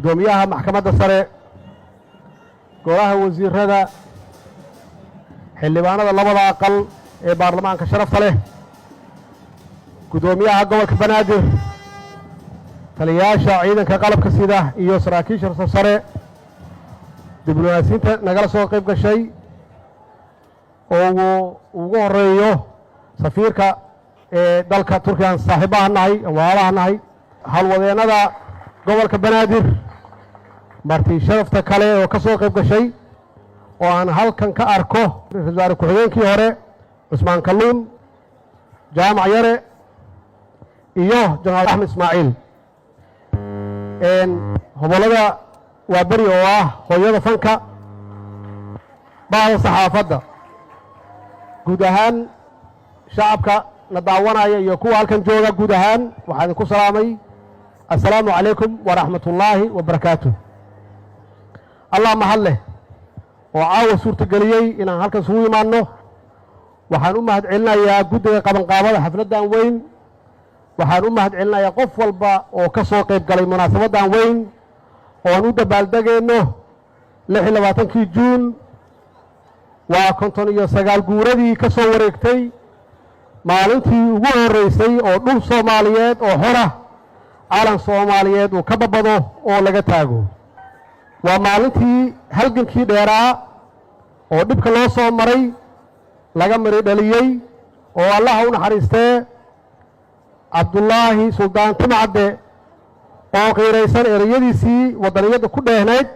gudoomiyaha maxkamadda sare golaha wasiirada xildhibaanada labada aqal ee baarlamaanka sharafta leh gudoomiyaha gobolka banaadir taliyayaasha ciidanka qalabka sida iyo saraakiisha sare diblomaasiyiinta nagala soo qayb gashay oo ugu horeeyo safiirka ee dalka Turkiga saaxiibaha nahay walaalaha nahay halwadeennada gobolka banaadir marti sharafta kale oo ka soo qayb gashay oo aan halkan ka arko ra'iisul wasaare ku-xigeenkii hore Cusmaan Kalluun jaamac yare iyo Janaal Axmed Ismaaciil hobolada waa bari oo ah hooyada fanka baahda saxaafadda guud ahaan shacabka na daawanaya iyo kuwa halkan jooga guud ahaan waxaan ku salaamay assalaamu calaykum waraxmatullaahi wabarakaatuh allah mahad leh oo caawa suurtageliyey inaan halkan isugu imaanno waxaan u mahad celinayaa guddiga qabanqaabada xafladdan weyn waxaan u mahad celinayaa qof walba oo ka soo qayb galay munaasabaddan weyn oon u dabaaldegayno 26 juun waa 59 guuradii ka soo wareegtay maalintii ugu horreysay oo dhul Soomaaliyeed oo hora calan Soomaaliyeed uu ka babado oo laga taago waa maalintii halgankii dheeraa oo dhibka loo soo maray laga mari dhaliyay oo Allah u naxariistay Cabdullaahi Suldaan Timcadde oo qiiraysan erayadiisii wadaniyada ku dheehnayd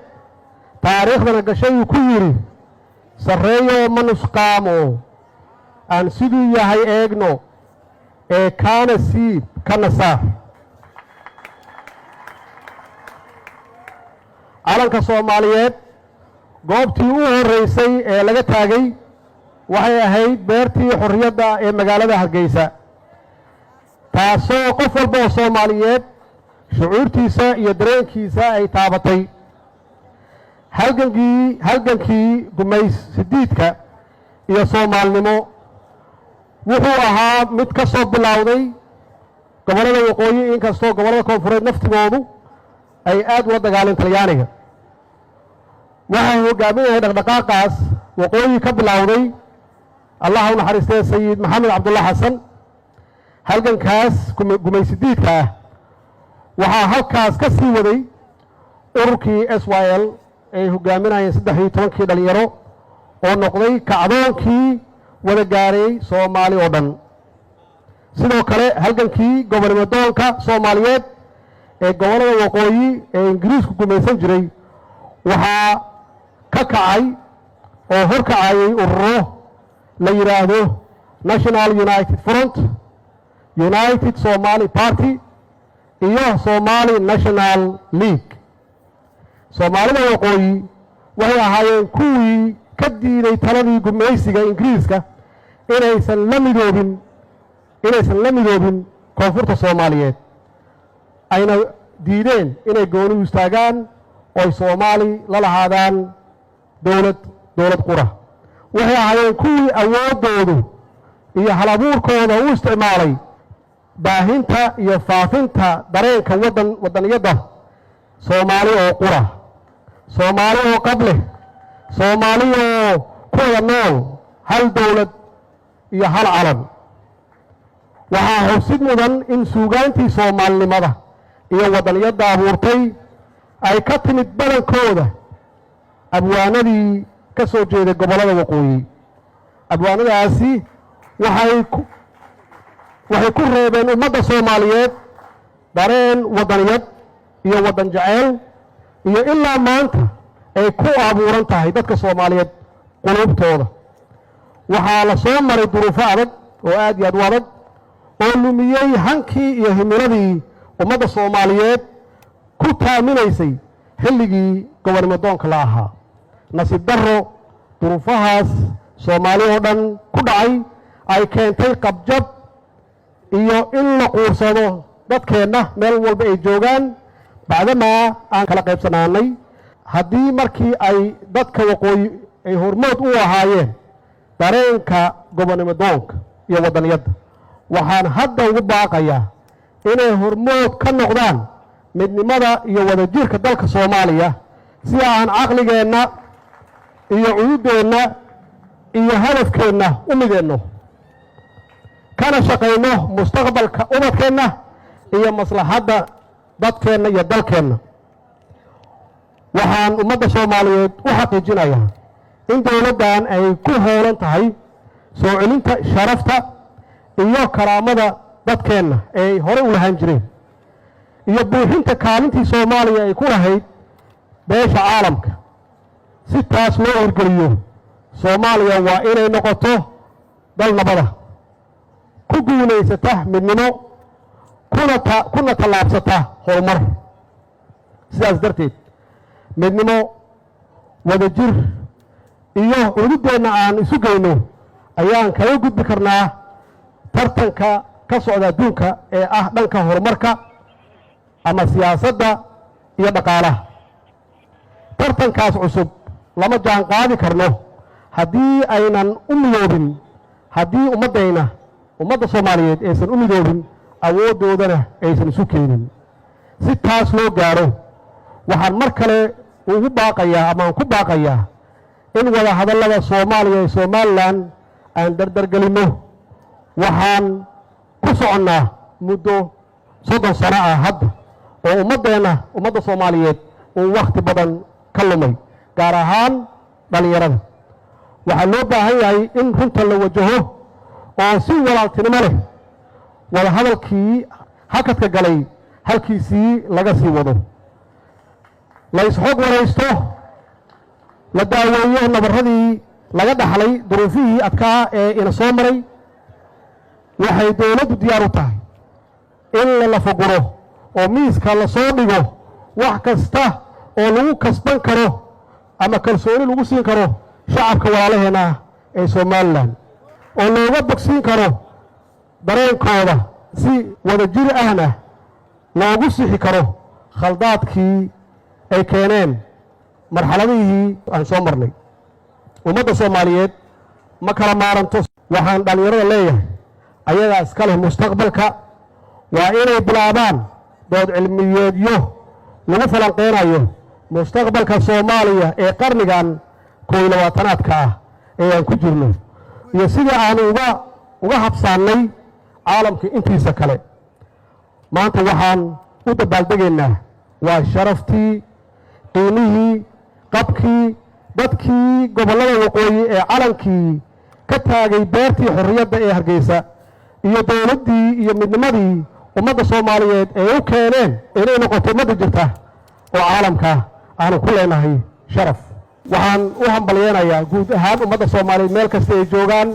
taariikhdana gashay uu ku yiri sareeyo manusqaamo aan siduu yahay eegno ee kaana siib kana saar calanka Soomaaliyeed goobtii u horeysay ee laga taagay waxay ahayd beertii xorriyadda ee magaalada Hargeysa taasoo qof walba oo Soomaaliyeed shucuurtiisa iyo dareenkiisa ay taabatay halgankii gumays sidiidka iyo Soomaalnimo wuxuu ahaa mid ka soo bilowday gobolada waqooyi inkastoo gobolada koonfureed naftigoodu ay aad ula dagaaleen Talyaaniga waxaa hogaaminayay dhaqdhaqaaqaas waqooyi ka bilowday Allah u naxariistay Sayid Maxamed Cabdulla Xasan halgankaas gumaysidiidka ah waxaa halkaas ka sii waday ururkii SYL ay hogaaminayeen 13 dhalinyaro oo noqday kacdoonkii wada gaaray Soomaali oo dhan sidoo kale halgankii gobolnimadoonka Soomaaliyeed ee gobolada waqooyi ee Ingiriisku gumaysan jiray waxaa ka kacay oo horkacayay ururo la yiraahdo National United Front United Somali Party iyo Somali National League Soomaalida waqooyi waxay ahaayeen kuwii ka diiday taladii gumaysiga Ingiriiska inaysan la midoobin koonfurta Soomaaliyeed ayna diideen inay gooni u istaagaan oo Soomaali la lahaadaan dawlad qura waxay ahaayeen kuwii awoodoodu iyo halabuurkooda u isticmaalay baahinta iyo faafinta dareenka wadaniyada Soomaali oo qura Soomaali oo qable Soomaali oo ku wada nool hal dawlad iyo hal calan waxaa xusid mudan in suugaantii Soomaalinimada iyo wadaniyada abuurtay ay ka timid badankooda abwaanadii ka soo jeeday gobolada waqooyi abwaanadaasi waxay ku reebeen ummadda Soomaaliyeed dareen wadaniyad iyo wadan jacayl iyo ilaa maanta ay ku abuuran tahay dadka Soomaaliyeed qulubtooda waxaa la soo maray duruufo adag oo aad iyo aad u adag oo lumiyay hankii iyo himiladii ummadda Soomaaliyeed ku taaminaysay xilligii gobolnimadoonka la ahaa nasiib darro duruufahaas Soomaali oo dhan ku dhacay ay keentay qabjab iyo in la quursado dadkeenna meel walba ay joogaan bacdamaa aan kala qaybsanaanay haddii markii ay dadka waqooyi ay hormood u ahaayeen dareenka gobolnimadoonka iyo wadaniyadda waxaan hadda ugu baaqayaa inay hormood ka noqdaan midnimada iyo wadajirka dalka Soomaaliya si aan caqligeenna iyo cududeenna iyo hadafkeenna u mideenno kana shaqayno mustaqbalka ubadkeenna iyo maslaxadda dadkeenna iyo dalkeenna. waxaan ummadda Soomaaliyeed u xaqiijinayaa in dowladdan ay ku howlan tahay soo celinta sharafta iyo karaamada dadkeenna ee hore u lahaan jireen iyo buuxinta kaalintii Soomaaliya ay ku lahayd beesha caalamka. si taas loo hirgeliyo Soomaaliya waa inay noqoto dal nabada ku guulaysata midnimo kuna tallaabsata horumar. sidaas darteed midnimo wadajir iyo cududeenna aan isu geyno ayaan kaga gudbi karnaa tartanka ka socda adduunka ee ah dhanka horumarka ama siyaasadda iyo dhaqaalaha. tartankaas cusub lama jaan qaadi karno haddii aynan u midoobin, haddii ummadda Soomaaliyeed aysan u midoobin, awooddoodana aysan isu keenin. si taas loo gaaro waxaan mar kale ugu baaqayaa ama aan ku baaqayaa in wada hadallada Soomaaliya iyo Somaliland aan dardargelinno. waxaan ku soconnaa muddo 30 sano ah hadda oo ummadda Soomaaliyeed uu waqti badan ka lumay, gaar ahaan dhalinyarada. waxaa loo baahan yahay in runta la wajaho oo si walaaltinimo leh wada hadalkii hakadka galay halkiisii laga sii wado, la isxog waraysto, la daaweeyo nabarradii laga dhaxlay duruufihii adkaa ee ina soo maray. waxay dowladdu diyaar u tahay in la lafaguro oo miiska la soo dhigo wax kasta oo lagu kasban karo ama kalsooni lagu siin karo shacabka walaalaheena ee Somaliland, oo looga bogsiin karo dareenkooda si wadajir ahna loogu sixi karo khaldaadkii ay keeneen marxaladihii aan soo marnay. ummadda Soomaaliyeed ma kala maaranto. waxaan dhalinyarada leeyahay ayagaa iska leh mustaqbalka. waa inay bilaabaan dood cilmiyeedyo lagu falanqeynayo mustaqbalka Soomaaliya ee qarnigan 21aadka ah ee aan ku jirno iyo sidii aan uga habsaannay caalamka intiisa kale. maanta waxaan u dabaaldegaynaa waa sharaftii, qiimihii, qabkii dadkii gobollada waqooyi ee calankii ka taagay beertii xorriyadda ee Hargeysa iyo dowladdii iyo midnimadii ummadda Soomaaliyeed ee u keeneen inay noqoto ummadda jirta oo caalamka aanu ku leenahay sharaf. waxaan u hambalyeenayaa guud ahaan ummadda Soomaaliyeed meel kasta ay joogaan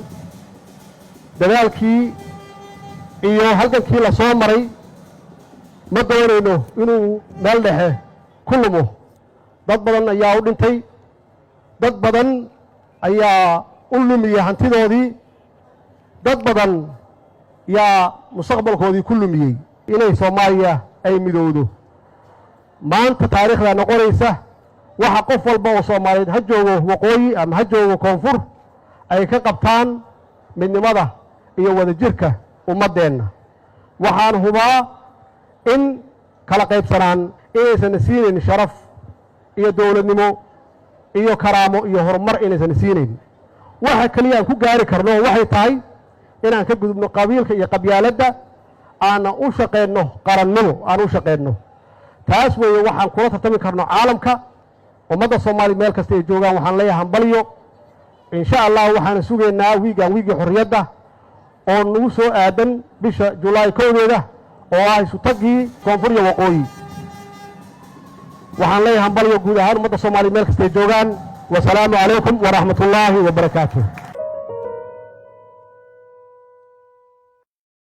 dadaalkii iyo halgankii la soo maray. ma doonayno inuu meel dhexe ku lumo. dad badan ayaa u dhintay, dad badan ayaa u lumiyey hantidoodii, dad badan yaa mustaqbalkoodii ku lumiyey inay Soomaaliya ay midowdo. maanta taariikhda noqonaysa waxa qof walba oo Soomaaliyeed ha joogo waqooyi ama ha joogo koonfur ay ka qabtaan midnimada iyo wadajirka ummadeenna. waxaan hubaa in kala qaybsanaan inaysan siinayn sharaf iyo dowladnimo iyo karaamo iyo horumar inaysan siinayn. waxa kaliya aan ku gaari karno waxay tahay inaan ka gudubno qabiilka iyo qabyaaladda, aan u shaqeyno qarannimo, aan u shaqeyno. taas weeye waxaan kula tartami karno caalamka. ummadda Soomaaliya meel kasta ay joogaan waxaan leeyahay hambalyo. insha Allah waxaan sugaynaa wiigii xorriyadda oo nagu soo aadan bisha July 1 oo ah isu tagii koonfur iyo waqooyi. waxaan leeyahay hambalyo guud ahaan ummadda Soomaaliya meel kasta ay joogaan. wasalaamu calaykum waraxmatullaahi wabarakaatuh.